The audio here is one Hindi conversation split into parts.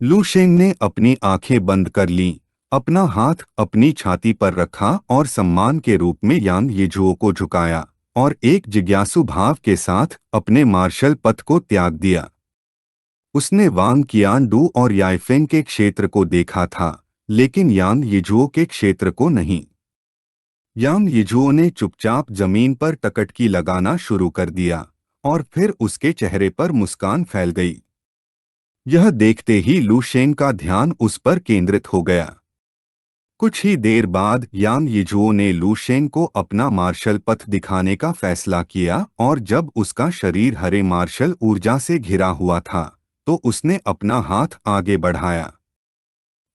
लू शेंग ने अपनी आंखें बंद कर लीं, अपना हाथ अपनी छाती पर रखा और सम्मान के रूप में यान यीजुओ को झुकाया और एक जिज्ञासु भाव के साथ अपने मार्शल पथ को त्याग दिया। उसने वांग कियान-डू और याइफेंग के क्षेत्र को देखा था, लेकिन यान यीजुओ के क्षेत्र को नहीं। यान यीजुओ ने चुपचाप जमीन पर टकटकी लगाना शुरू कर दिया और फिर उसके चेहरे पर मुस्कान फैल गई। यह देखते ही लू शेंग का ध्यान उस पर केंद्रित हो गया। कुछ ही देर बाद यान यीजुओ ने लू शेंग को अपना मार्शल पथ दिखाने का फैसला किया और जब उसका शरीर हरे मार्शल ऊर्जा से घिरा हुआ था, तो उसने अपना हाथ आगे बढ़ाया।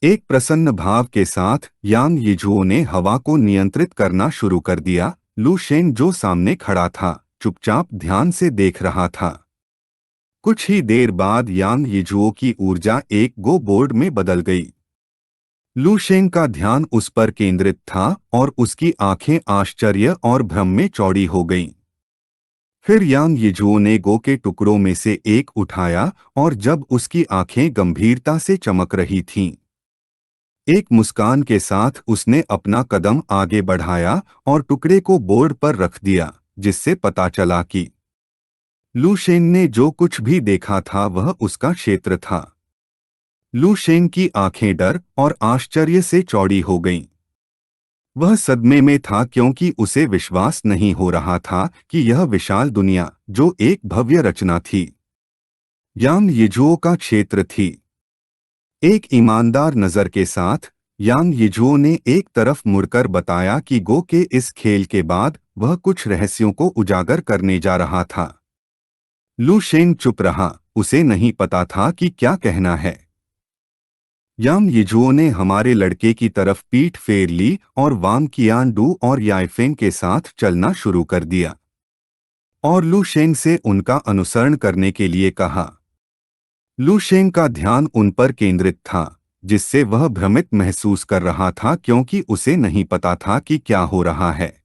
एक प्रसन्न भाव के साथ यान यीजुओ ने हवा को नियंत्रित करना शुरू कर दिया। लू शेंग जो सामने खड़ा था, चुपचाप ध्यान से देख रहा था। कुछ ही देर बाद यान यीजुओ की ऊर्जा एक गो बोर्ड में बदल गई। लू शेंग का ध्यान उस पर केंद्रित था और उसकी आंखें आश्चर्य और भ्रम में चौड़ी हो गईं। फिर यान यीजुओ ने गो के टुकड़ों में से एक उठाया और जब उसकी आंखें गंभीरता से चमक रही थीं, एक मुस्कान के साथ उसने अपना कदम आगे बढ़ाया और टुकड़े को बोर्ड पर रख दिया, जिससे पता चला कि लू शेंग ने जो कुछ भी देखा था वह उसका क्षेत्र था। लू शेंग की आंखें डर और आश्चर्य से चौड़ी हो गईं। वह सदमे में था क्योंकि उसे विश्वास नहीं हो रहा था कि यह विशाल दुनिया, जो एक भव्य रचना थी, यान यीजुओ का क्षेत्र थी। एक ईमानदार नजर के साथ यान यीजुओ ने एक तरफ मुड़कर बताया कि गो के इस खेल के बाद वह कुछ रहस्यों को उजागर करने जा रहा था। लू शेंग चुप रहा, उसे नहीं पता था कि क्या कहना है। यान यीजुओ ने हमारे लड़के की तरफ पीठ फेर ली और वांग कियान-डू और याइफेंग के साथ चलना शुरू कर दिया और लू शेंग से उनका अनुसरण करने के लिए कहा। लू शेंग का ध्यान उन पर केंद्रित था, जिससे वह भ्रमित महसूस कर रहा था क्योंकि उसे नहीं पता था कि क्या हो रहा है।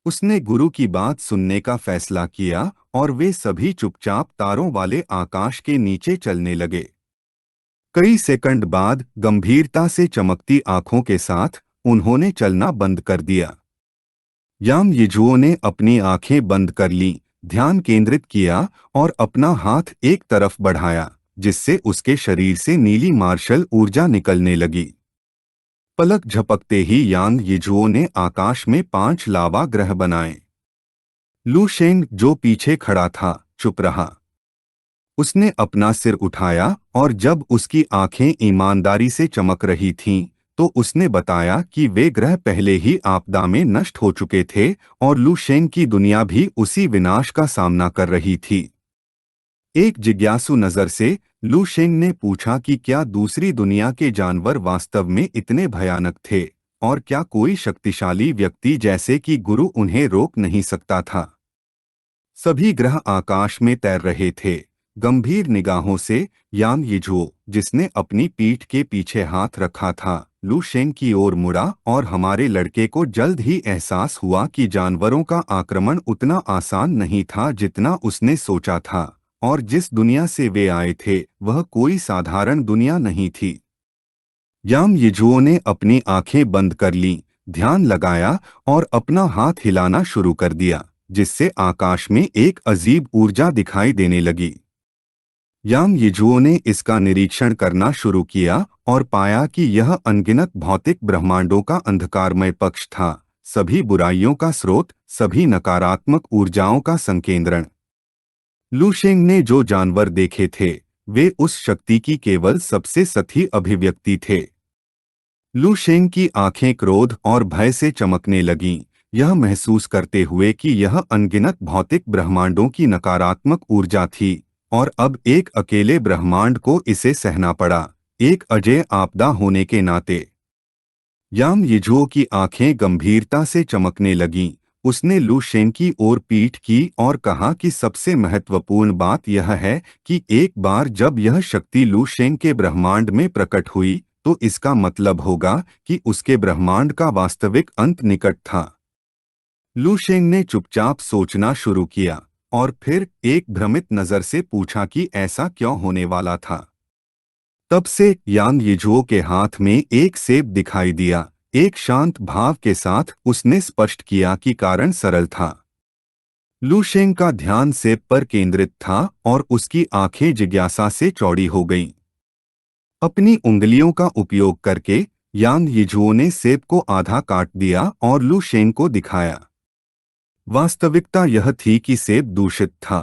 उसने गुरु की बात सुनने का फैसला किया और वे सभी चुपचाप तारों वाले आकाश के नीचे चलने लगे। कई सेकंड बाद गंभीरता से चमकती आंखों के साथ उन्होंने चलना बंद कर दिया। यान यीजुओ ने अपनी आंखें बंद कर लीं, ध्यान केंद्रित किया और अपना हाथ एक तरफ बढ़ाया, जिससे उसके शरीर से नीली मार्शल ऊर्जा निकलने लगी। पलक झपकते ही यान यीजुओ ने आकाश में 5 लावा ग्रह बनाए। लू शेंग, जो पीछे खड़ा था, चुप रहा। उसने अपना सिर उठाया और जब उसकी आंखें ईमानदारी से चमक रही थीं, तो उसने बताया कि वे ग्रह पहले ही आपदा में नष्ट हो चुके थे और लू शेंग की दुनिया भी उसी विनाश का सामना कर रही थी। एक जिज्ञासु नजर से लू शेंग ने पूछा कि क्या दूसरी दुनिया के जानवर वास्तव में इतने भयानक थे और क्या कोई शक्तिशाली व्यक्ति जैसे कि गुरु उन्हें रोक नहीं सकता था। सभी ग्रह आकाश में तैर रहे थे। गंभीर निगाहों से यान यीजुओ, जिसने अपनी पीठ के पीछे हाथ रखा था, लू शेंग की ओर मुड़ा और हमारे लड़के को जल्द ही एहसास हुआ कि जानवरों का आक्रमण उतना आसान नहीं था जितना उसने सोचा था और जिस दुनिया से वे आए थे वह कोई साधारण दुनिया नहीं थी। यान यीजुओ ने अपनी आंखें बंद कर लीं, ध्यान लगाया और अपना हाथ हिलाना शुरू कर दिया, जिससे आकाश में एक अजीब ऊर्जा दिखाई देने लगी। यान यीजुओ ने इसका निरीक्षण करना शुरू किया और पाया कि यह अनगिनत भौतिक ब्रह्मांडों का अंधकारमय पक्ष था, सभी बुराइयों का स्रोत, सभी नकारात्मक ऊर्जाओं का संकेंद्रण। लू शेंग ने जो जानवर देखे थे, वे उस शक्ति की केवल सबसे सतही अभिव्यक्ति थे। लू शेंग की आंखें क्रोध और भय से चमकने लगीं, यह महसूस करते हुए कि यह अनगिनत भौतिक ब्रह्मांडों की नकारात्मक ऊर्जा थी और अब एक अकेले ब्रह्मांड को इसे सहना पड़ा, एक अजेय आपदा होने के नाते। यान यीजुओ की आंखें गंभीरता से चमकने लगीं। उसने लू शेंग की ओर पीठ की और कहा कि सबसे महत्वपूर्ण बात यह है कि एक बार जब यह शक्ति लू शेंग के ब्रह्मांड में प्रकट हुई, तो इसका मतलब होगा कि उसके ब्रह्मांड का वास्तविक अंत निकट था। लू शेंग ने चुपचाप सोचना शुरू किया और फिर एक भ्रमित नजर से पूछा कि ऐसा क्यों होने वाला था। तब से यान यीजुओ के हाथ में एक सेब दिखाई दिया। एक शांत भाव के साथ उसने स्पष्ट किया कि कारण सरल था। लू शेंग का ध्यान सेब पर केंद्रित था और उसकी आंखें जिज्ञासा से चौड़ी हो गईं। अपनी उंगलियों का उपयोग करके यान यीजुओ ने सेब को आधा काट दिया और लू शेंग को दिखाया। वास्तविकता यह थी कि सेब दूषित था।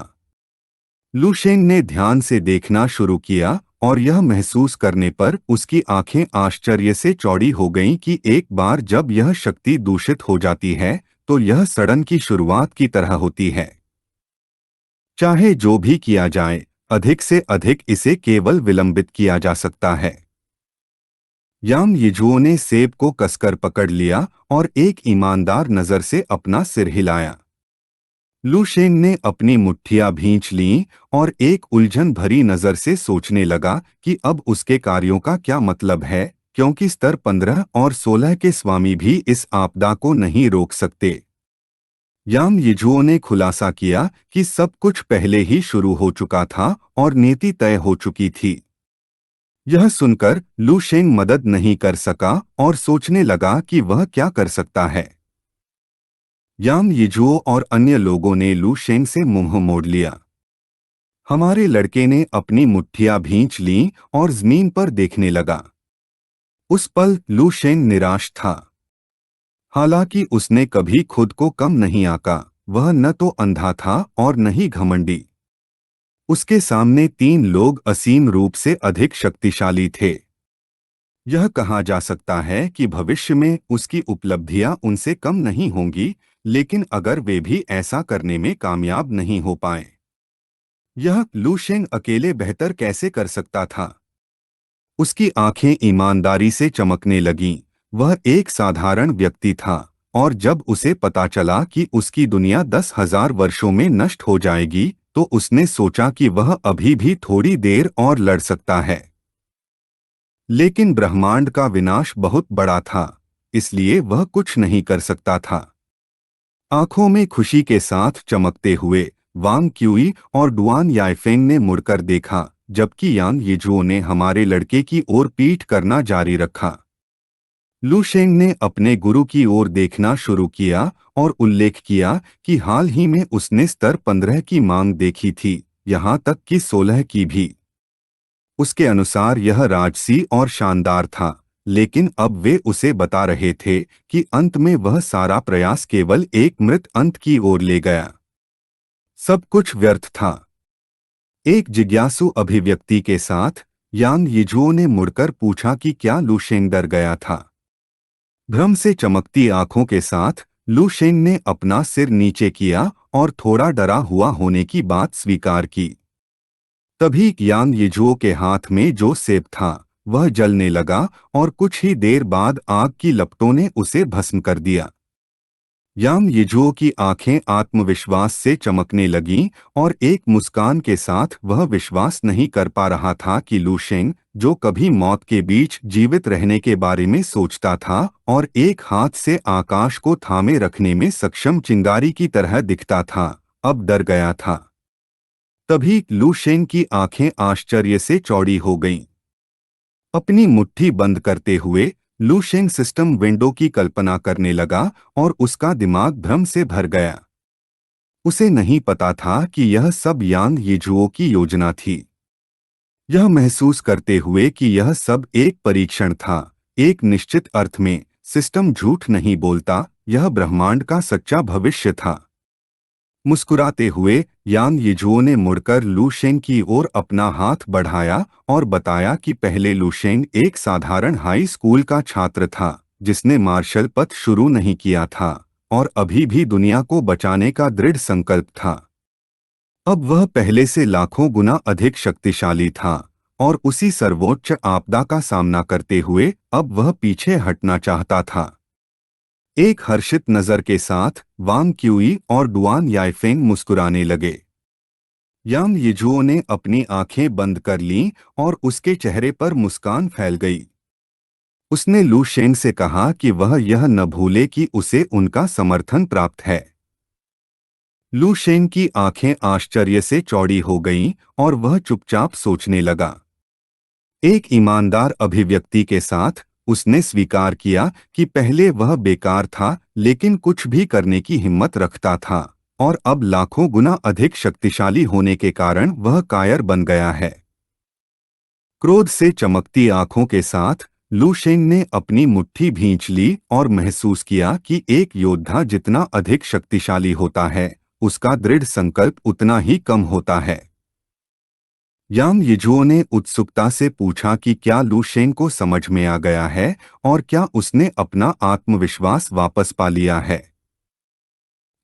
लू शेंग ने ध्यान से देखना शुरू किया और यह महसूस करने पर उसकी आंखें आश्चर्य से चौड़ी हो गईं कि एक बार जब यह शक्ति दूषित हो जाती है तो यह सड़न की शुरुआत की तरह होती है। चाहे जो भी किया जाए, अधिक से अधिक इसे केवल विलंबित किया जा सकता है। यान यीजुओ ने सेब को कसकर पकड़ लिया और एक ईमानदार नजर से अपना सिर हिलाया। लू शेंग ने अपनी मुट्ठियां भींच लीं और एक उलझन भरी नजर से सोचने लगा कि अब उसके कार्यों का क्या मतलब है, क्योंकि स्तर 15 और 16 के स्वामी भी इस आपदा को नहीं रोक सकते। यान यीजुओ ने खुलासा किया कि सब कुछ पहले ही शुरू हो चुका था और नीति तय हो चुकी थी। यह सुनकर लू शेंग मदद नहीं कर सका और सोचने लगा कि वह क्या कर सकता है। यान यीजुओ और अन्य लोगों ने लू शेंग से मुंह मोड़ लिया। हमारे लड़के ने अपनी मुट्ठियां भींच लीं और जमीन पर देखने लगा। उस पल लू शेंग निराश था। हालांकि उसने कभी खुद को कम नहीं आंका, वह न तो अंधा था और न ही घमंडी। उसके सामने तीन लोग असीम रूप से अधिक शक्तिशाली थे। यह कहा जा सकता है कि भविष्य में उसकी उपलब्धियां उनसे कम नहीं होंगी, लेकिन अगर वे भी ऐसा करने में कामयाब नहीं हो पाए, यह लू शेंग अकेले बेहतर कैसे कर सकता था। उसकी आंखें ईमानदारी से चमकने लगीं। वह एक साधारण व्यक्ति था और जब उसे पता चला कि उसकी दुनिया 10,000 वर्षों में नष्ट हो जाएगी तो उसने सोचा कि वह अभी भी थोड़ी देर और लड़ सकता है। लेकिन ब्रह्मांड का विनाश बहुत बड़ा था, इसलिए वह कुछ नहीं कर सकता था। आंखों में खुशी के साथ चमकते हुए वांग क्यूई और डुआन याइफेंग ने मुड़कर देखा, जबकि यान यीजुओ ने हमारे लड़के की ओर पीठ करना जारी रखा। लू शेंग ने अपने गुरु की ओर देखना शुरू किया और उल्लेख किया कि हाल ही में उसने स्तर 15 की मांग देखी थी, यहाँ तक कि 16 की भी। उसके अनुसार यह राजसी और शानदार था, लेकिन अब वे उसे बता रहे थे कि अंत में वह सारा प्रयास केवल एक मृत अंत की ओर ले गया। सब कुछ व्यर्थ था। एक जिज्ञासु अभिव्यक्ति के साथ यान यीजुओ ने मुड़कर पूछा कि क्या लू शेंग डर गया था। भ्रम से चमकती आंखों के साथ लू शेंग ने अपना सिर नीचे किया और थोड़ा डरा हुआ होने की बात स्वीकार की। तभी यान यीजुओ के हाथ में जो सेब था वह जलने लगा और कुछ ही देर बाद आग की लपटों ने उसे भस्म कर दिया। यान यीजुओ की आंखें आत्मविश्वास से चमकने लगीं और एक मुस्कान के साथ वह विश्वास नहीं कर पा रहा था कि लू शेंग, जो कभी मौत के बीच जीवित रहने के बारे में सोचता था और एक हाथ से आकाश को थामे रखने में सक्षम चिंगारी की तरह दिखता था, अब डर गया था। तभी लू शेंग की आंखें आश्चर्य से चौड़ी हो गईं। अपनी मुट्ठी बंद करते हुए लू शेंग सिस्टम विंडो की कल्पना करने लगा और उसका दिमाग भ्रम से भर गया। उसे नहीं पता था कि यह सब यान यीजुओ की योजना थी। यह महसूस करते हुए कि यह सब एक परीक्षण था, एक निश्चित अर्थ में सिस्टम झूठ नहीं बोलता, यह ब्रह्मांड का सच्चा भविष्य था। मुस्कुराते हुए यान यीजुओ ने मुड़कर लू शेंग की ओर अपना हाथ बढ़ाया और बताया कि पहले लू शेंग एक साधारण हाई स्कूल का छात्र था जिसने मार्शल पथ शुरू नहीं किया था और अभी भी दुनिया को बचाने का दृढ़ संकल्प था। अब वह पहले से लाखों गुना अधिक शक्तिशाली था और उसी सर्वोच्च आपदा का सामना करते हुए अब वह पीछे हटना चाहता था। एक हर्षित नजर के साथ वांग क्यूई और डुआन याइफेंग मुस्कुराने लगे। यान यीजुओ ने अपनी आंखें बंद कर लीं और उसके चेहरे पर मुस्कान फैल गई। उसने लू शेंग से कहा कि वह यह न भूले कि उसे उनका समर्थन प्राप्त है। लू शेंग की आंखें आश्चर्य से चौड़ी हो गईं और वह चुपचाप सोचने लगा। एक ईमानदार अभिव्यक्ति के साथ उसने स्वीकार किया कि पहले वह बेकार था लेकिन कुछ भी करने की हिम्मत रखता था, और अब लाखों गुना अधिक शक्तिशाली होने के कारण वह कायर बन गया है। क्रोध से चमकती आंखों के साथ लू शेंग ने अपनी मुट्ठी भींच ली और महसूस किया कि एक योद्धा जितना अधिक शक्तिशाली होता है, उसका दृढ़ संकल्प उतना ही कम होता है। यांग यीजुओ ने उत्सुकता से पूछा कि क्या लू शेंग को समझ में आ गया है और क्या उसने अपना आत्मविश्वास वापस पा लिया है।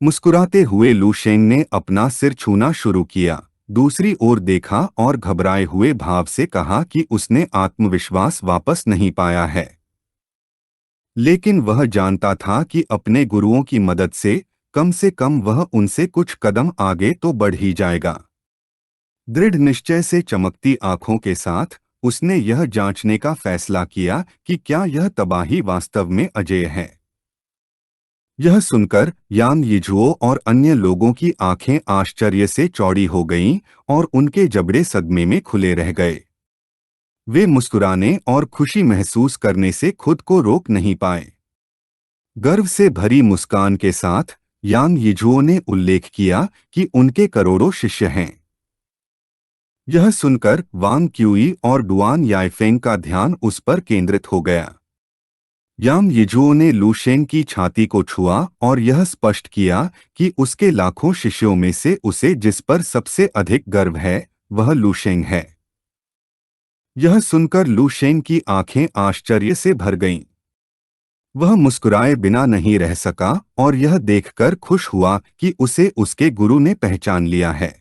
मुस्कुराते हुए लू शेंग ने अपना सिर छूना शुरू किया, दूसरी ओर देखा और घबराए हुए भाव से कहा कि उसने आत्मविश्वास वापस नहीं पाया है, लेकिन वह जानता था कि अपने गुरुओं की मदद से कम वह उनसे कुछ कदम आगे तो बढ़ ही जाएगा। दृढ़ निश्चय से चमकती आंखों के साथ उसने यह जांचने का फैसला किया कि क्या यह तबाही वास्तव में अजेय है। यह सुनकर यांग यीजुओ और अन्य लोगों की आंखें आश्चर्य से चौड़ी हो गईं और उनके जबड़े सदमे में खुले रह गए। वे मुस्कुराने और खुशी महसूस करने से खुद को रोक नहीं पाए। गर्व से भरी मुस्कान के साथ यांग यीजुओ ने उल्लेख किया कि उनके करोड़ों शिष्य हैं। यह सुनकर वांग क्यूई और डुआन याइफेंग का ध्यान उस पर केंद्रित हो गया। यांग यीजुओ ने लू शेंग की छाती को छुआ और यह स्पष्ट किया कि उसके लाखों शिष्यों में से उसे जिस पर सबसे अधिक गर्व है वह लू शेंग है। यह सुनकर लू शेंग की आंखें आश्चर्य से भर गईं। वह मुस्कुराए बिना नहीं रह सका और यह देखकर खुश हुआ कि उसे उसके गुरु ने पहचान लिया है।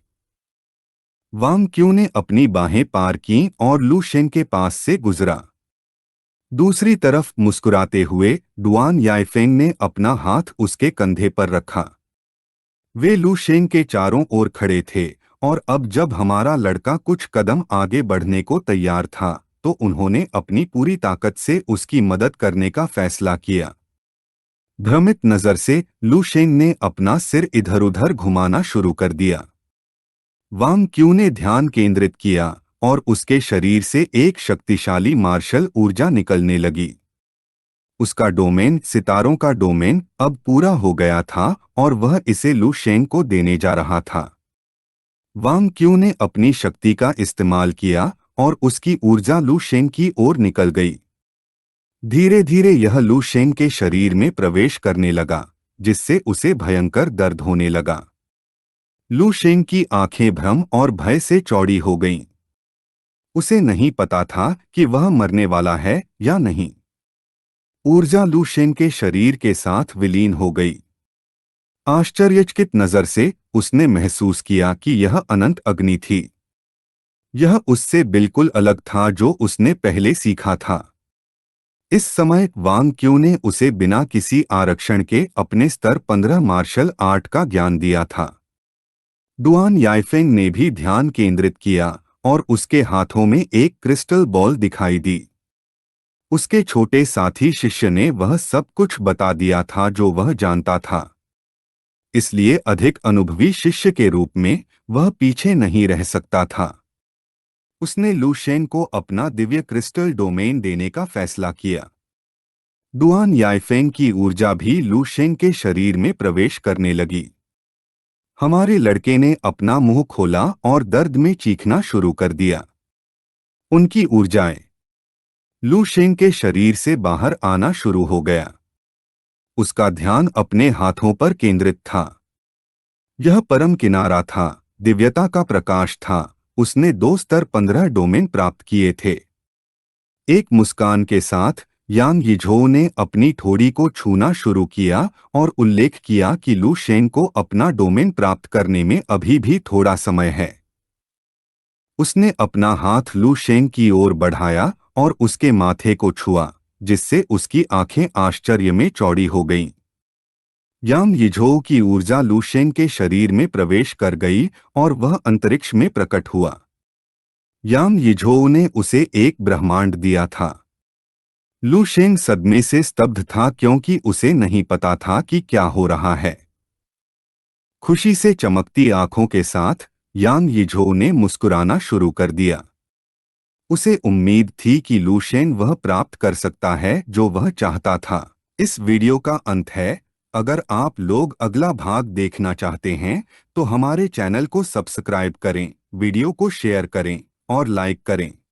वांग क्यू ने अपनी बाहें पार कीं और लू शेंग के पास से गुजरा। दूसरी तरफ मुस्कुराते हुए डुआन याइफेंग ने अपना हाथ उसके कंधे पर रखा। वे लू शेंग के चारों ओर खड़े थे और अब जब हमारा लड़का कुछ कदम आगे बढ़ने को तैयार था तो उन्होंने अपनी पूरी ताकत से उसकी मदद करने का फैसला किया। भ्रमित नजर से लू शेंग ने अपना सिर इधर-उधर घुमाना शुरू कर दिया। वांग क्यू ने ध्यान केंद्रित किया और उसके शरीर से एक शक्तिशाली मार्शल ऊर्जा निकलने लगी। उसका डोमेन, सितारों का डोमेन, अब पूरा हो गया था और वह इसे लू शेंग को देने जा रहा था। वांग क्यू ने अपनी शक्ति का इस्तेमाल किया और उसकी ऊर्जा लू शेंग की ओर निकल गई। धीरे धीरे यह लू शेंग के शरीर में प्रवेश करने लगा, जिससे उसे भयंकर दर्द होने लगा। लू शेंग की आंखें भ्रम और भय से चौड़ी हो गईं। उसे नहीं पता था कि वह मरने वाला है या नहीं। ऊर्जा लू शेंग के शरीर के साथ विलीन हो गई। आश्चर्यचकित नजर से उसने महसूस किया कि यह अनंत अग्नि थी। यह उससे बिल्कुल अलग था जो उसने पहले सीखा था। इस समय वांग क्यू ने उसे बिना किसी आरक्षण के अपने स्तर 15 मार्शल आर्ट का ज्ञान दिया था। डुआन याइफेंग ने भी ध्यान केंद्रित किया और उसके हाथों में एक क्रिस्टल बॉल दिखाई दी। उसके छोटे साथी शिष्य ने वह सब कुछ बता दिया था जो वह जानता था। इसलिए अधिक अनुभवी शिष्य के रूप में वह पीछे नहीं रह सकता था। उसने लू शेंग को अपना दिव्य क्रिस्टल डोमेन देने का फैसला किया। डुआन याइफेंग की ऊर्जा भी लू शेंग के शरीर में प्रवेश करने लगी। हमारे लड़के ने अपना मुंह खोला और दर्द में चीखना शुरू कर दिया। उनकी ऊर्जाएं लू शेंग के शरीर से बाहर आना शुरू हो गया। उसका ध्यान अपने हाथों पर केंद्रित था। यह परम किनारा था, दिव्यता का प्रकाश था। उसने 2 स्तर 15 डोमेन प्राप्त किए थे। एक मुस्कान के साथ यांग यीझोउ ने अपनी ठोड़ी को छूना शुरू किया और उल्लेख किया कि लू शेंग को अपना डोमेन प्राप्त करने में अभी भी थोड़ा समय है। उसने अपना हाथ लू शेंग की ओर बढ़ाया और उसके माथे को छुआ, जिससे उसकी आंखें आश्चर्य में चौड़ी हो गईं। यांग यीझोउ की ऊर्जा लू शेंग के शरीर में प्रवेश कर गई और वह अंतरिक्ष में प्रकट हुआ। यांग यीझोउ ने उसे एक ब्रह्मांड दिया था। लू शेंग सदमे से स्तब्ध था क्योंकि उसे नहीं पता था कि क्या हो रहा है। खुशी से चमकती आंखों के साथ यांग यीझोउ ने मुस्कुराना शुरू कर दिया। उसे उम्मीद थी कि लूशेन वह प्राप्त कर सकता है जो वह चाहता था। इस वीडियो का अंत है। अगर आप लोग अगला भाग देखना चाहते हैं तो हमारे चैनल को सब्सक्राइब करें, वीडियो को शेयर करें और लाइक करें।